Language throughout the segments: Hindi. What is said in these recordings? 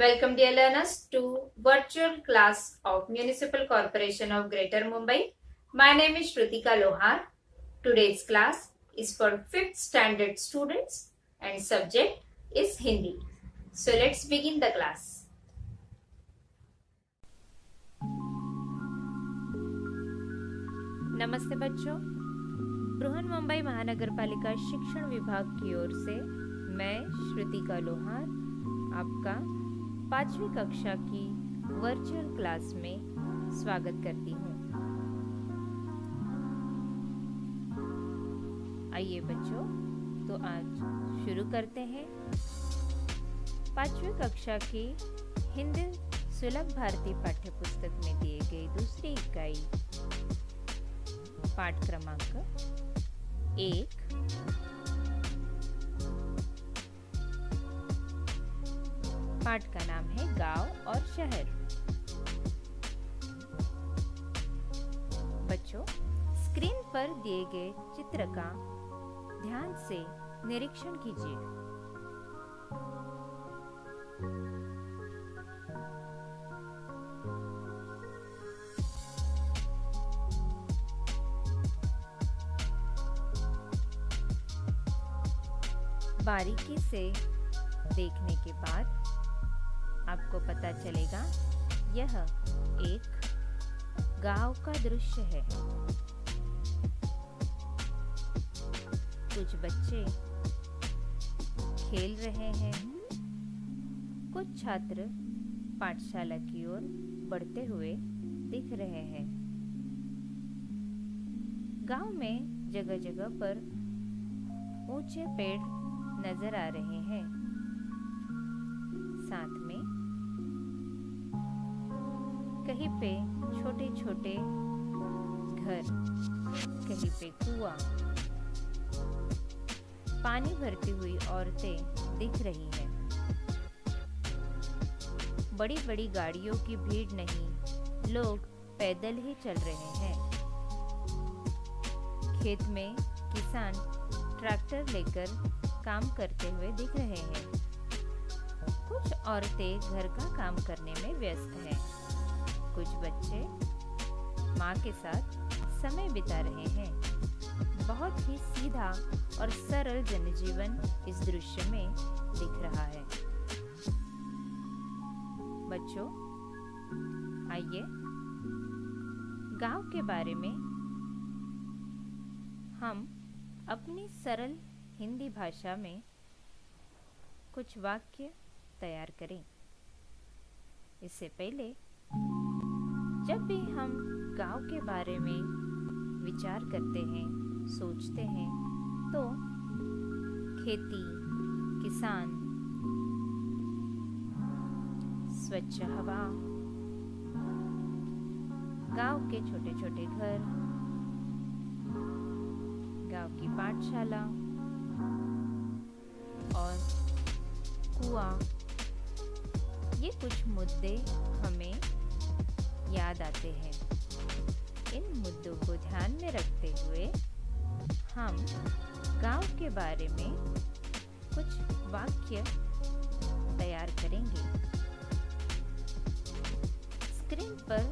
Welcome dear learners to virtual class of Municipal Corporation of Greater Mumbai. My name is Shrutika Lohar. Today's class is for 5th standard students and subject is Hindi. So let's begin the class. नमस्ते बच्चों, बृहन मुंबई महानगर पालिका शिक्षण विभाग की ओर से मैं श्रुतिका लोहार आपका 5वीं कक्षा की वर्चुअल क्लास में स्वागत करती हूँ। आइए बच्चों, तो आज शुरू करते हैं 5वीं कक्षा की हिंदी सुलभ भारती पाठ्य पुस्तक में दिए गए दूसरी इकाई पाठ क्रमांक 1 पाठ का नाम है गांव और शहर। बच्चों, स्क्रीन पर दिए गए चित्र का ध्यान से निरीक्षण कीजिए। बारीकी से देखने के बाद आपको पता चलेगा यह एक गांव का दृश्य है। कुछ बच्चे खेल रहे हैं, कुछ छात्र पाठशाला की ओर बढ़ते हुए दिख रहे हैं। गांव में जगह जगह पर ऊंचे पेड़ नजर आ रहे हैं। साथ में कहीं पे छोटे छोटे घर, कहीं पे कुआं, पानी भरती हुई औरतें दिख रही हैं। बड़ी बड़ी गाड़ियों की भीड़ नहीं, लोग पैदल ही चल रहे हैं। खेत में किसान ट्रैक्टर लेकर काम करते हुए दिख रहे हैं। कुछ औरतें घर का काम करने में व्यस्त हैं। कुछ बच्चे माँ के साथ समय बिता रहे हैं। बहुत ही सीधा और सरल जनजीवन इस दृश्य में दिख रहा है। बच्चों, आइए गांव के बारे में हम अपनी सरल हिंदी भाषा में कुछ वाक्य तैयार करें। इससे पहले जब भी हम गांव के बारे में विचार करते हैं, सोचते हैं, तो खेती, किसान, स्वच्छ हवा, गांव के छोटे छोटे घर, गांव की पाठशाला और कुआं, ये कुछ मुद्दे हमें याद आते हैं। इन मुद्दों को ध्यान में रखते हुए हम गांव के बारे में कुछ वाक्य तैयार करेंगे। स्क्रीन पर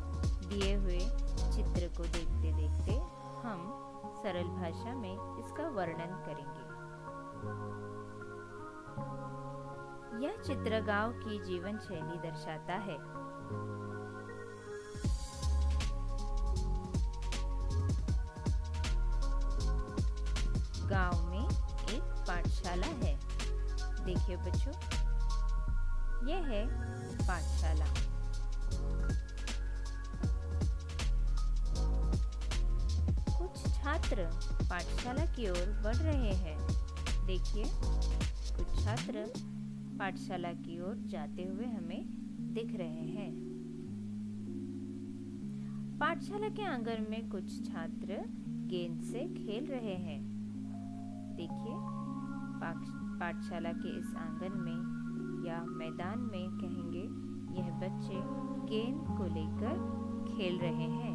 दिए हुए चित्र को देखते देखते हम सरल भाषा में इसका वर्णन करेंगे। यह चित्र गांव की जीवन शैली दर्शाता है। गांव में एक पाठशाला है। देखिए बच्चों, यह है पाठशाला। कुछ छात्र पाठशाला की ओर बढ़ रहे हैं। देखिए, कुछ छात्र पाठशाला की ओर जाते हुए हमें दिख रहे हैं। पाठशाला के आंगन में कुछ छात्र गेंद से खेल रहे हैं। देखिए, पाठशाला के इस आंगन में या मैदान में कहेंगे, यह बच्चे गेंद को लेकर खेल रहे हैं।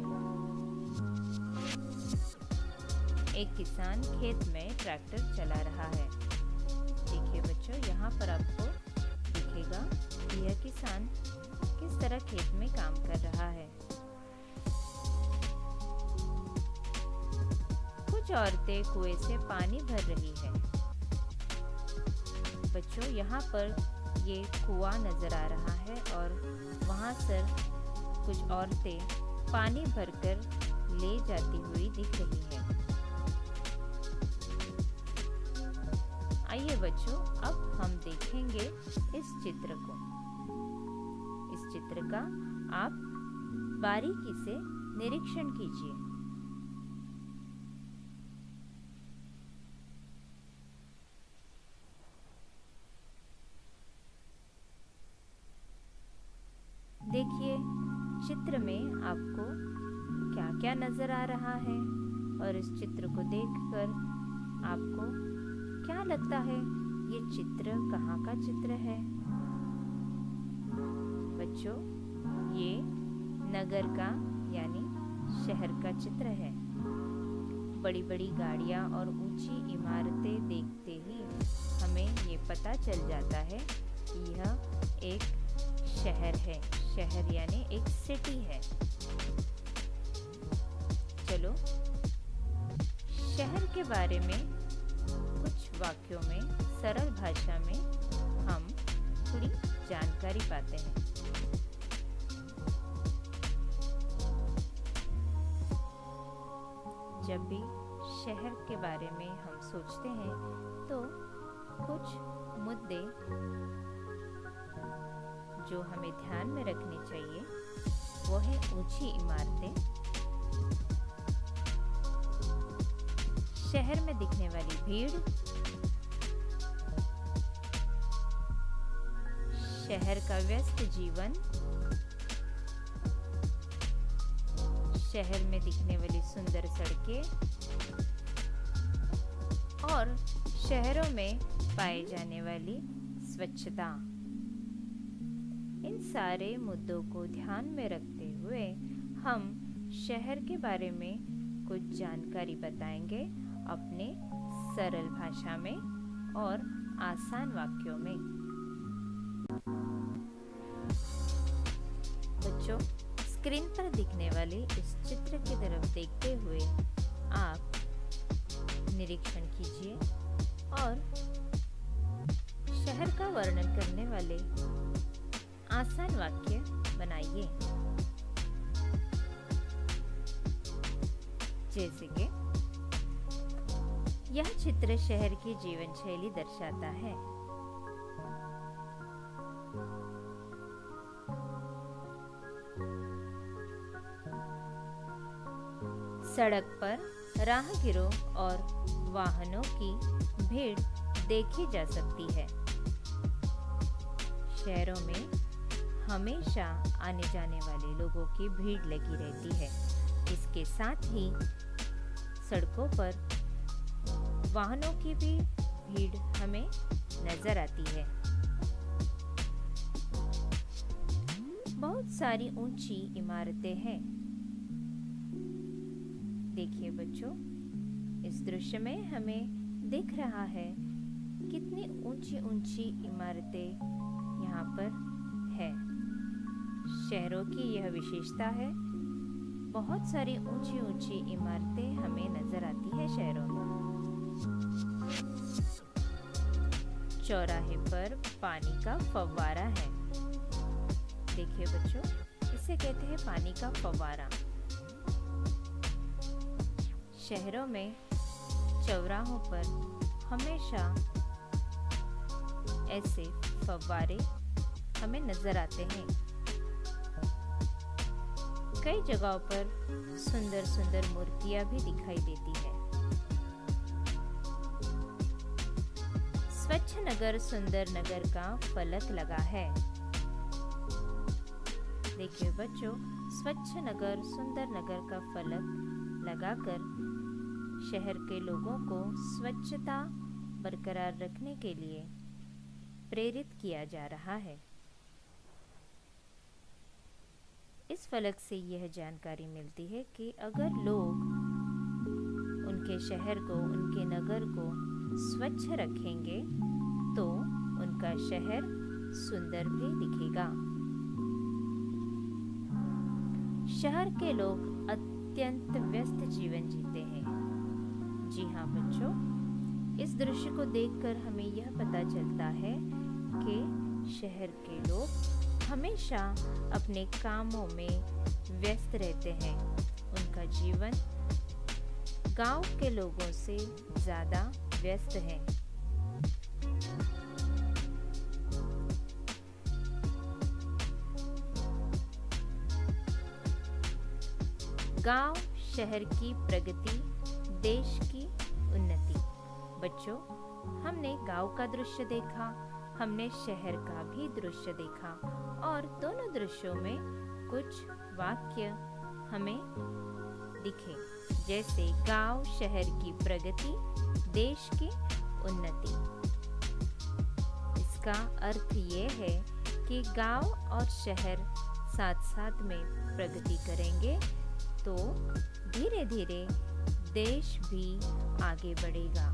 एक किसान खेत में ट्रैक्टर चला रहा है। देखिए बच्चों, यहाँ पर आपको लगेगा कि यह किसान किस तरह खेत में काम कर रहा है। कुछ औरतें कुएं से पानी भर रही है। बच्चों, यहाँ पर ये कुआं नजर आ रहा है और वहाँ से कुछ औरतें पानी भरकर ले जाती हुई दिख रही है। आइए बच्चों, अब हम देखेंगे इस चित्र को। इस चित्र का आप बारीकी से निरीक्षण कीजिए। देखिए चित्र में आपको क्या क्या नजर आ रहा है और इस चित्र को देखकर आपको क्या लगता है ये चित्र कहाँ का चित्र है? बच्चों, ये नगर का यानी शहर का चित्र है। बड़ी बड़ी गाड़ियाँ और ऊंची इमारतें देखते ही हमें ये पता चल जाता है कि यह एक शहर है। शहर यानी एक सिटी है। चलो शहर के बारे में कुछ वाक्यों में सरल भाषा में हम थोड़ी जानकारी पाते हैं। जब भी शहर के बारे में हम सोचते हैं तो कुछ मुद्दे जो हमें ध्यान में रखने चाहिए वो है ऊंची इमारतें, शहर में दिखने वाली भीड़, शहर का व्यस्त जीवन, शहर में दिखने वाली सुंदर सड़कें और शहरों में पाए जाने वाली स्वच्छता। इन सारे मुद्दों को ध्यान में रखते हुए हम शहर के बारे में कुछ जानकारी बताएंगे अपने सरल भाषा में और आसान वाक्यों में। बच्चों, स्क्रीन पर दिखने वाले इस चित्र की तरफ देखते हुए आप निरीक्षण कीजिए और शहर का वर्णन करने वाले आसान वाक्य बनाइए। जैसे कि यह चित्र शहर की जीवन शैली दर्शाता है। सड़क पर राहगीरों और वाहनों की भीड़ देखी जा सकती है। शहरों में हमेशा आने जाने वाले लोगों की भीड़ लगी रहती है। इसके साथ ही सड़कों पर वाहनों की भी भीड़ हमें नजर आती है। बहुत सारी ऊंची इमारतें हैं। देखिए बच्चों, इस दृश्य में हमें दिख रहा है कितनी ऊंची ऊंची इमारतें यहाँ पर है। शहरों की यह विशेषता है, बहुत सारी ऊंची ऊंची इमारतें हमें नजर आती है शहरों में। चौराहे पर पानी का फव्वारा है। देखिए बच्चों, इसे कहते हैं पानी का फव्वारा। शहरों में चौराहों पर हमेशा ऐसे फव्वारे हमें नजर आते हैं। कई जगहों पर सुंदर सुंदर मूर्तियां भी दिखाई देती है। स्वच्छ नगर सुंदर नगर का फलक लगा है। देखिए बच्चों, स्वच्छ नगर सुंदर नगर का फलक लगाकर शहर के लोगों को स्वच्छता बरकरार रखने के लिए प्रेरित किया जा रहा है। इस फलक से यह जानकारी मिलती है कि अगर लोग उनके शहर को, उनके नगर को स्वच्छ रखेंगे तो उनका शहर सुंदर भी दिखेगा। शहर के लोग अत्यंत व्यस्त जीवन जीते हैं। जी हाँ बच्चों, इस दृश्य को देखकर हमें यह पता चलता है कि शहर के लोग हमेशा अपने कामों में व्यस्त रहते हैं। उनका जीवन गांव के लोगों से ज़्यादा व्यस्त है। गांव शहर की प्रगति, देश की उन्नति। बच्चों, हमने गांव का दृश्य देखा, हमने शहर का भी दृश्य देखा और दोनों दृश्यों में कुछ वाक्य हमें दिखे, जैसे गांव शहर की प्रगति, देश की उन्नति। इसका अर्थ ये है कि गांव और शहर साथ साथ में प्रगति करेंगे तो धीरे धीरे देश भी आगे बढ़ेगा।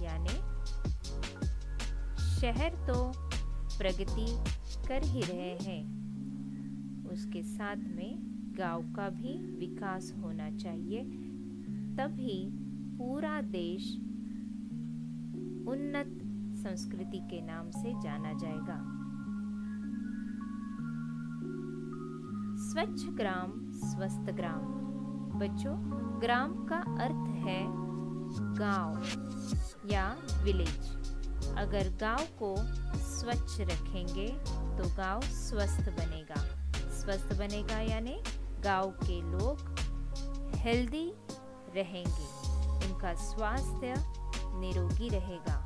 यानी शहर तो प्रगति कर ही रहे हैं, उसके साथ में गांव का भी विकास होना चाहिए, तभी पूरा देश उन्नत संस्कृति के नाम से जाना जाएगा। स्वच्छ ग्राम स्वस्थ ग्राम। बच्चों, ग्राम का अर्थ है गांव या विलेज। अगर गांव को स्वच्छ रखेंगे तो गांव स्वस्थ बनेगा। स्वस्थ बनेगा यानी गांव के लोग हेल्दी रहेंगे, उनका स्वास्थ्य निरोगी रहेगा,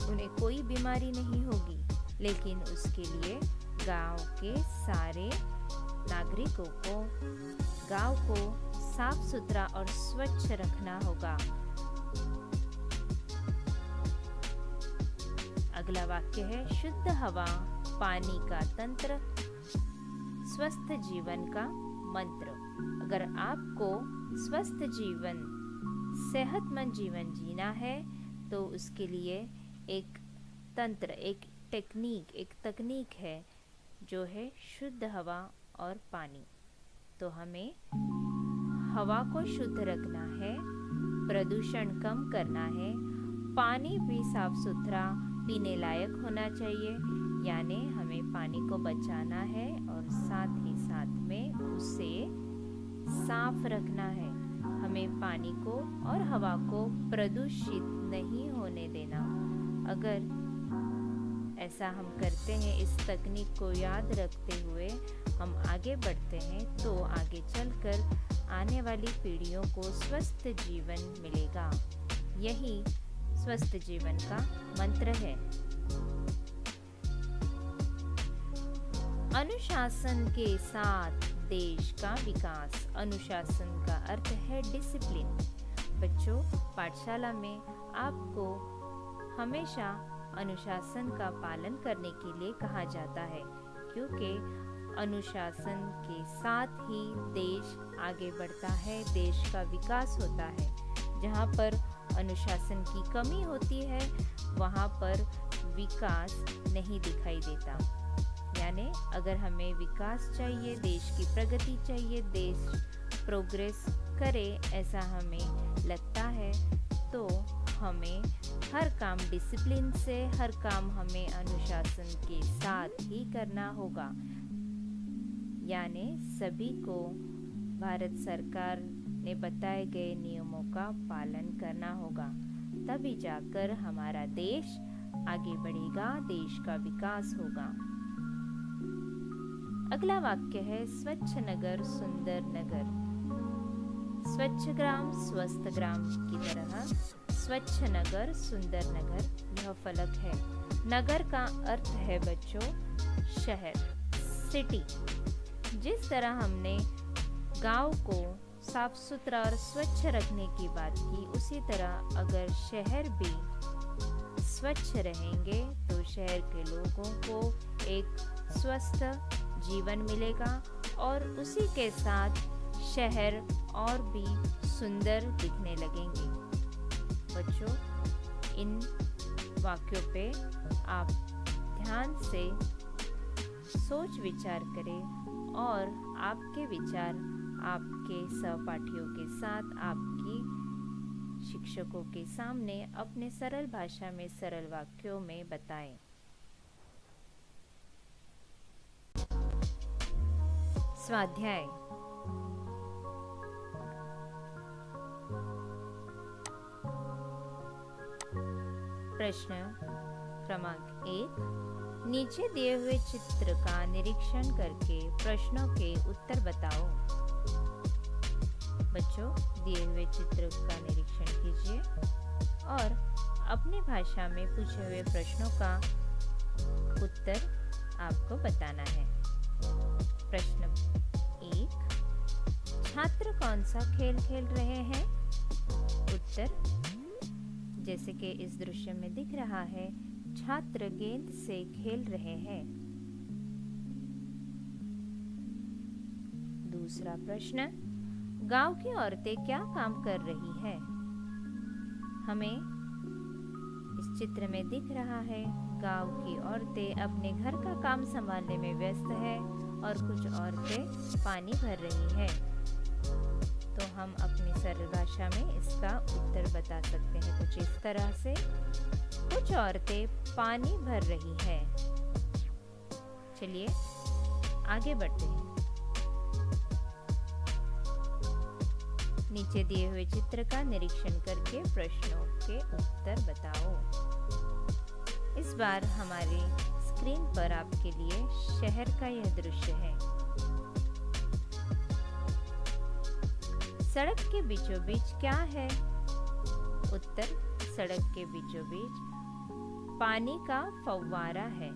उन्हें कोई बीमारी नहीं होगी। लेकिन उसके लिए गांव के सारे नागरिकों को गांव को साफ सुथरा और स्वच्छ रखना होगा। अगला वाक्य है शुद्ध हवा, पानी का तंत्र, स्वस्थ जीवन का मंत्र। अगर आपको स्वस्थ जीवन, सेहतमंद जीवन जीना है तो उसके लिए एक तंत्र, एक टेक्निक, एक तकनीक है जो है शुद्ध हवा और पानी। तो हमें हवा को शुद्ध रखना है, प्रदूषण कम करना है, पानी भी साफ सुथरा पीने लायक होना चाहिए, यानी हमें पानी को बचाना है और साथ ही साथ में उसे साफ रखना है। हमें पानी को और हवा को प्रदूषित नहीं होने देना। अगर ऐसा हम करते हैं, इस तकनीक को याद रखते हुए हम आगे बढ़ते हैं तो आगे चलकर आने वाली पीढ़ियों को स्वस्थ जीवन मिलेगा। यही स्वस्थ जीवन का मंत्र है। अनुशासन के साथ देश का विकास। अनुशासन का अर्थ है डिसिप्लिन। बच्चों, पाठशाला में आपको हमेशा अनुशासन का पालन करने के लिए कहा जाता है, क्योंकि अनुशासन के साथ ही देश आगे बढ़ता है, देश का विकास होता है। जहाँ पर अनुशासन की कमी होती है वहाँ पर विकास नहीं दिखाई देता। यानी अगर हमें विकास चाहिए, देश की प्रगति चाहिए, देश प्रोग्रेस करे ऐसा हमें लगता है, तो हमें हर काम डिसिप्लिन से, हर काम हमें अनुशासन के साथ ही करना होगा। यानी सभी को भारत सरकार ने बताए गए नियमों का पालन करना होगा, तभी जाकर हमारा देश आगे बढ़ेगा, देश का विकास होगा। अगला वाक्य है स्वच्छ नगर सुंदर नगर। स्वच्छ ग्राम स्वस्थ ग्राम की तरह स्वच्छ नगर सुंदर नगर, यह फलक है। नगर का अर्थ है बच्चों शहर, सिटी। जिस तरह हमने गांव को साफ सुथरा और स्वच्छ रखने की बात की, उसी तरह अगर शहर भी स्वच्छ रहेंगे तो शहर के लोगों को एक स्वस्थ जीवन मिलेगा और उसी के साथ शहर और भी सुंदर दिखने लगेंगे। बच्चों, इन वाक्यों पे आप ध्यान से सोच विचार करें और आपके विचार आपके सहपाठियों के साथ, आपकी शिक्षकों के सामने अपने सरल भाषा में सरल वाक्यों में बताएं। स्वाध्याय। प्रश्न क्रमांक 1, नीचे दिए हुए चित्र का निरीक्षण करके प्रश्नों के उत्तर बताओ। बच्चों, दिए हुए चित्र का निरीक्षण कीजिए और अपनी भाषा में पूछे हुए प्रश्नों का उत्तर आपको बताना है। प्रश्न 1, छात्र कौन सा खेल खेल रहे हैं? उत्तर, जैसे कि इस दृश्य में दिख रहा है, छात्र गेंद से खेल रहे हैं। दूसरा प्रश्न, गांव की औरतें क्या काम कर रही हैं? हमें इस चित्र में दिख रहा है, गांव की औरतें अपने घर का काम संभालने में व्यस्त है और कुछ औरतें पानी भर रही हैं। तो हम अपनी सरल भाषा में इसका उत्तर बता सकते हैं कुछ इस तरह से, कुछ औरतें पानी भर रही हैं। चलिए आगे बढ़ते हैं। नीचे दिए हुए चित्र का निरीक्षण करके प्रश्नों के उत्तर बताओ। इस बार हमारे स्क्रीन पर आपके लिए शहर का यह दृश्य है। सड़क के बीचों बीच क्या है? उत्तर, सड़क के बीचों बीच पानी का फव्वारा है।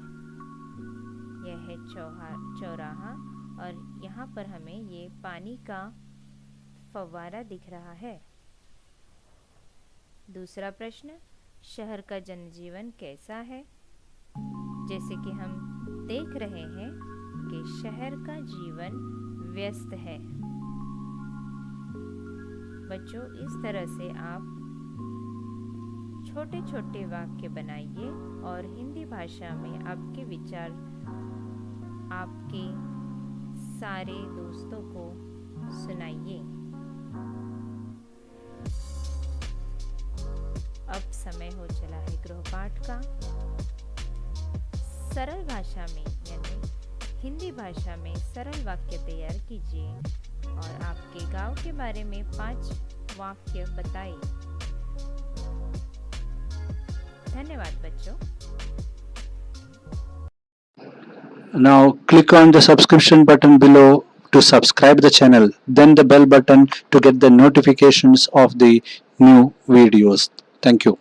यह है चौराहा और यहाँ पर हमें ये पानी का फव्वारा दिख रहा है। दूसरा प्रश्न, शहर का जनजीवन कैसा है? जैसे कि हम देख रहे हैं कि शहर का जीवन व्यस्त है। बच्चों, इस तरह से आप छोटे छोटे वाक्य बनाइए और हिंदी भाषा में आपके विचार आपके सारे दोस्तों को सुनाइए। अब समय हो चला है गृहपाठ का। सरल भाषा में यानी हिंदी भाषा में सरल वाक्य तैयार कीजिए और आपके गांव के बारे में 5 वाक्य बताइए। धन्यवाद बच्चों। Now click on the subscription button below to subscribe the channel, then the bell button to get the notifications of the new videos. Thank you.